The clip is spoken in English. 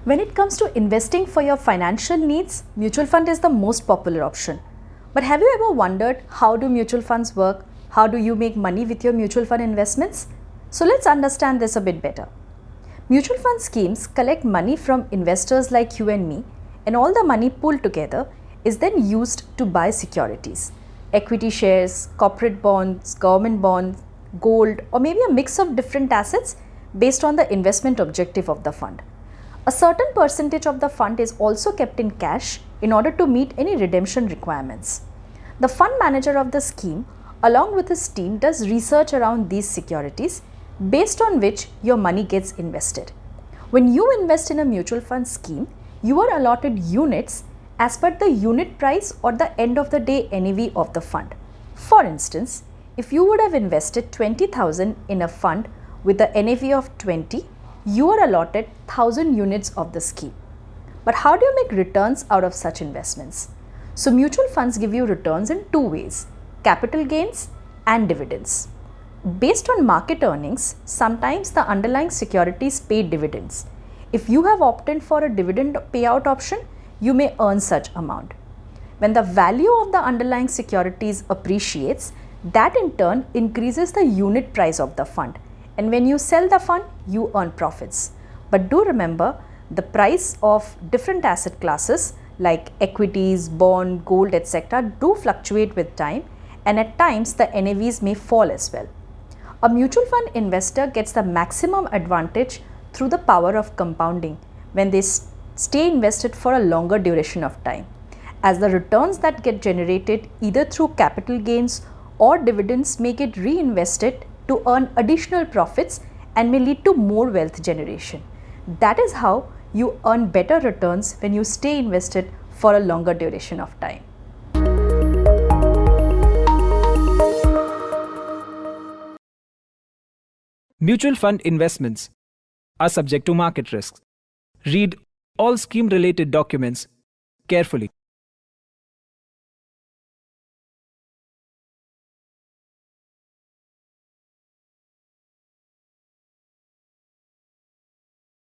When it comes to investing for your financial needs, mutual fund is the most popular option. But have you ever wondered how do mutual funds work? How do you make money with your mutual fund investments? So let's understand this a bit better. Mutual fund schemes collect money from investors like you and me, and all the money pooled together is then used to buy securities, equity shares, corporate bonds, government bonds, gold, or maybe a mix of different assets based on the investment objective of the fund. A certain percentage of the fund is also kept in cash in order to meet any redemption requirements. The fund manager of the scheme, along with his team, does research around these securities based on which your money gets invested. When you invest in a mutual fund scheme, you are allotted units as per the unit price or the end of the day NAV of the fund. For instance, if you would have invested 20,000 in a fund with the NAV of 20, you are allotted 1000 units of the scheme. But how do you make returns out of such investments? So mutual funds give you returns in two ways: capital gains and dividends. Based on market earnings, sometimes the underlying securities pay dividends. If you have opted for a dividend payout option, you may earn such amount. When the value of the underlying securities appreciates, that in turn increases the unit price of the fund. And when you sell the fund, you earn profits. But do remember, the price of different asset classes like equities, bond, gold, etc. do fluctuate with time, and at times the NAVs may fall as well. A mutual fund investor gets the maximum advantage through the power of compounding when they stay invested for a longer duration of time, as the returns that get generated either through capital gains or dividends may get reinvested to earn additional profits and may lead to more wealth generation. That is how you earn better returns when you stay invested for a longer duration of time. Mutual fund investments are subject to market risks. Read all scheme-related documents carefully.